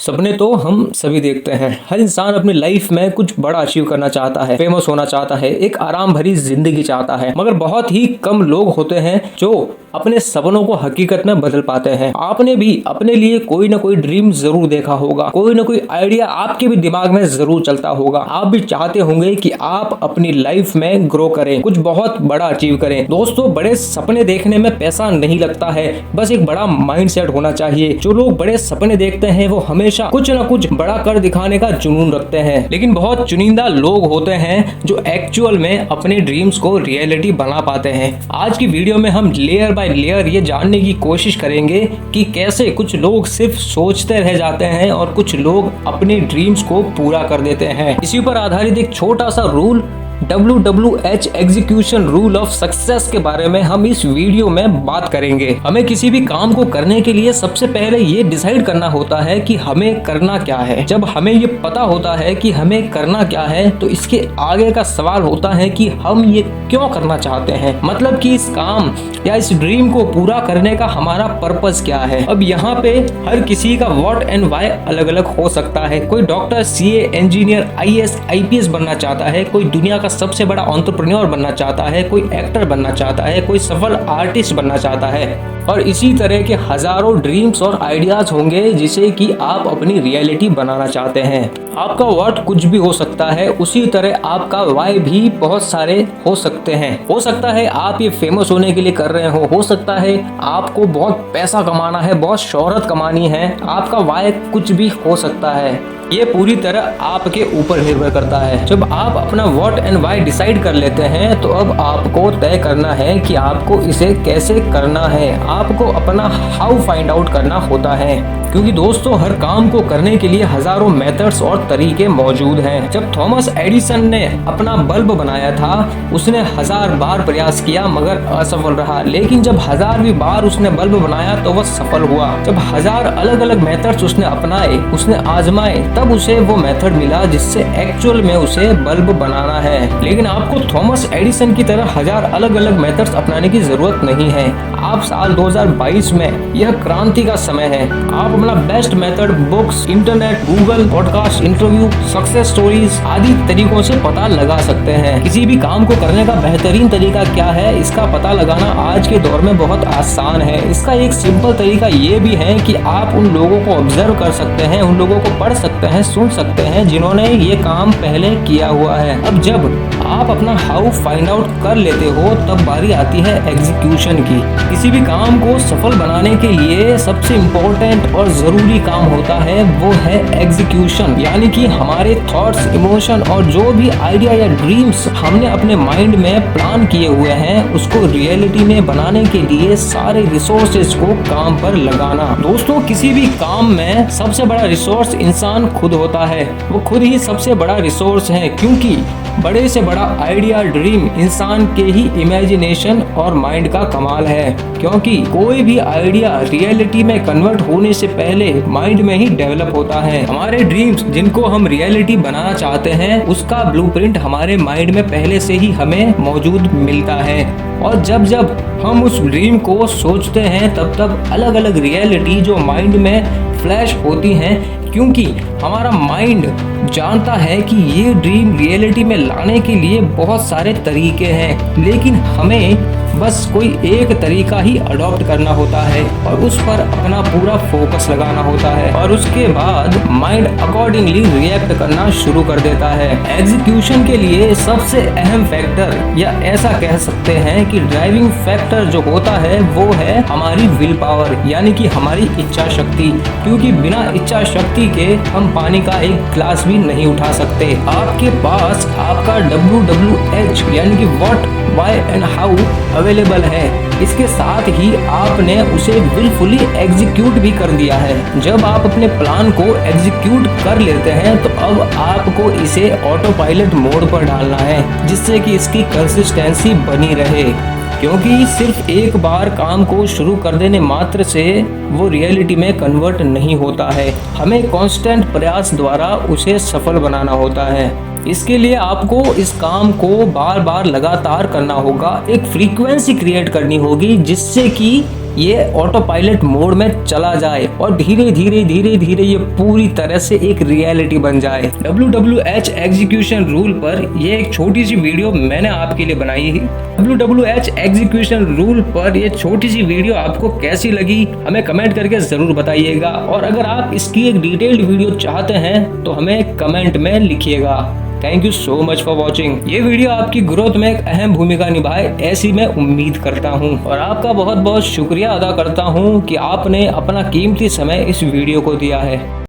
सपने तो हम सभी देखते हैं। हर इंसान अपनी लाइफ में कुछ बड़ा अचीव करना चाहता है, फेमस होना चाहता है, एक आराम भरी जिंदगी चाहता है, मगर बहुत ही कम लोग होते हैं जो अपने सपनों को हकीकत में बदल पाते हैं। आपने भी अपने लिए कोई ना कोई ड्रीम जरूर देखा होगा, कोई ना कोई आइडिया आपके भी दिमाग में जरूर चलता होगा। आप भी चाहते होंगे कि आप अपनी लाइफ में ग्रो करें, कुछ बहुत बड़ा अचीव करें। दोस्तों, बड़े सपने देखने में पैसा नहीं लगता है, बस एक बड़ा माइंडसेट होना चाहिए। जो लोग बड़े सपने देखते हैं वो हमेशा कुछ न कुछ बड़ा कर दिखाने का जुनून रखते हैं, लेकिन बहुत चुनिंदा लोग होते हैं जो एक्चुअल में अपने ड्रीम्स को रियलिटी बना पाते हैं। आज की वीडियो में हम लेयर बाय लेयर ये जानने की कोशिश करेंगे कि कैसे कुछ लोग सिर्फ सोचते रह जाते हैं और कुछ लोग अपने ड्रीम्स को पूरा कर देते हैं। इसी पर आधारित एक छोटा सा rule WWH execution rule of success के बारे में हम इस वीडियो में बात करेंगे। हमें किसी भी काम को करने के लिए सबसे pहले ये डिसाइड करना होता है कि हमें करना क्या है। जब हमें ये पता होता है कि हमें करना क्या है तो इसके आगे का सवाल होता है कि हम ये क्यों करना चाहते हैं, मतलब कि इस काम या इस ड्रीम को पूरा करने का हमारा पर्पस क्या है। अब यहाँ पे हर किसी का व्हाट एंड व्हाई अलग अलग हो सकता है। कोई doctor, CA, engineer, IAS, IPS बनना चाहता है, कोई दुनिया का सबसे बड़ा एंटरप्रेन्योर बनना चाहता है, कोई एक्टर बनना चाहता है, कोई सफल आर्टिस्ट बनना चाहता है, और इसी तरह के हजारों ड्रीम्स और आइडियाज होंगे जिसे कि आप अपनी रियलिटी बनाना चाहते हैं। आपका व्हाट कुछ भी हो सकता है, उसी तरह आपका व्हाई भी बहुत सारे हो सकते हैं। हो सकता है आप ये फेमस होने के लिए कर रहे हो सकता है आपको बहुत पैसा कमाना है, बहुत शोहरत कमानी है, आपका व्हाई कुछ भी हो सकता है। ये पूरी तरह आपके ऊपर निर्भर करता है। जब आप अपना व्हाट एंड व्हाई डिसाइड कर लेते हैं तो अब आपको तय करना है कि आपको इसे कैसे करना है। आपको अपना हाउ फाइंड आउट करना होता है, क्योंकि दोस्तों हर काम को करने के लिए हजारों मेथड्स और तरीके मौजूद हैं। जब थॉमस एडिसन ने अपना बल्ब बनाया था उसने 1000 बार प्रयास किया मगर असफल रहा, लेकिन जब 1000वीं बार उसने बल्ब बनाया तो वह सफल हुआ। जब 1000 अलग अलग मेथड्स उसने अपनाए, उसने आजमाए, तब उसे वो मेथड मिला जिससे एक्चुअल में उसे बल्ब बनाना है। लेकिन आपको थॉमस एडिसन की तरह 1000 अलग अलग मेथड्स अपनाने की जरूरत नहीं है। आप साल 2022 में, यह क्रांति का समय है। आप अपना best method books, internet, Google, podcast, interview, success stories आदि तरीकों से पता लगा सकते हैं। किसी भी काम को करने का बेहतरीन तरीका क्या है, इसका पता लगाना आज के दौर में बहुत आसान है। इसका एक सिंपल तरीका ये भी है कि आप उन लोगों को ऑब्जर्व कर सकते हैं, उन लोगों को पढ़ सकते हैं, सुन सकते हैं जिन्होंने ये काम पहले किया हुआ है। अब जब आप अपना हाउ फाइंड आउट कर लेते हो तब बारी आती है एग्जीक्यूशन की। किसी भी काम को सफल बनाने के लिए सबसे इम्पोर्टेंट और जरूरी काम होता है वो है एग्जीक्यूशन, यानी कि हमारे थॉट्स, इमोशन और जो भी आइडिया या ड्रीम्स हमने अपने माइंड में प्लान किए हुए हैं उसको रियलिटी में बनाने के लिए सारे रिसोर्सेज को काम पर लगाना। दोस्तों, किसी भी काम में सबसे बड़ा रिसोर्स इंसान खुद होता है। वो खुद ही सबसे बड़ा रिसोर्स है, क्योंकि बड़े से बड़ा आइडिया, ड्रीम इंसान के ही इमेजिनेशन और माइंड का कमाल है। क्योंकि कोई भी आइडिया रियलिटी में कन्वर्ट होने से पहले माइंड में ही डेवलप होता है। हमारे ड्रीम्स जिनको हम रियलिटी बनाना चाहते हैं उसका ब्लूप्रिंट हमारे माइंड में पहले से ही हमें मौजूद मिलता है, और जब जब हम उस ड्रीम को सोचते हैं तब तब अलग अलग रियलिटी जो माइंड में फ्लैश होती हैं, क्योंकि हमारा माइंड जानता है कि ये ड्रीम रियलिटी में लाने के लिए बहुत सारे तरीके हैं, लेकिन हमें बस कोई एक तरीका ही अडॉप्ट करना होता है और उस पर अपना पूरा फोकस लगाना होता है, और उसके बाद माइंड अकॉर्डिंगली रिएक्ट करना शुरू कर देता है। एग्जीक्यूशन के लिए सबसे अहम फैक्टर, या ऐसा कह सकते हैं कि ड्राइविंग फैक्टर जो होता है वो है हमारी विल पावर, यानी कि हमारी इच्छा शक्ति, क्योंकि बिना इच्छा शक्ति के हम पानी का एक ग्लास भी नहीं उठा सकते। आपके पास आपका WWH यानी कि what, why and how available है, इसके साथ ही आपने उसे विलफुली एग्जीक्यूट भी कर दिया है। जब आप अपने प्लान को एग्जीक्यूट कर लेते हैं तो अब आपको इसे ऑटो पायलट मोड पर डालना है, जिससे कि इसकी कंसिस्टेंसी बनी रहे, क्योंकि सिर्फ एक बार काम को शुरू कर देने मात्र से वो रियलिटी में कन्वर्ट नहीं होता है। हमें कांस्टेंट प्रयास द्वारा उसे सफल बनाना होता है। इसके लिए आपको इस काम को बार बार लगातार करना होगा, एक फ्रीक्वेंसी क्रिएट करनी होगी जिससे कि ये ऑटो पायलट मोड में चला जाए और धीरे धीरे ये पूरी तरह से एक रियलिटी बन जाए। WWH एग्जीक्यूशन रूल पर ये एक छोटी सी वीडियो मैंने आपके लिए बनाई है। WWH एग्जीक्यूशन रूल पर ये छोटी सी वीडियो आपको कैसी लगी हमें कमेंट करके जरूर बताइएगा, और अगर आप इसकी एक डिटेल्ड वीडियो चाहते हैं तो हमें कमेंट में लिखिएगा। Thank you so much for watching. ये वीडियो आपकी ग्रोथ में एक अहम भूमिका निभाए ऐसी मैं उम्मीद करता हूँ, और आपका बहुत बहुत शुक्रिया अदा करता हूँ कि आपने अपना कीमती समय इस वीडियो को दिया है।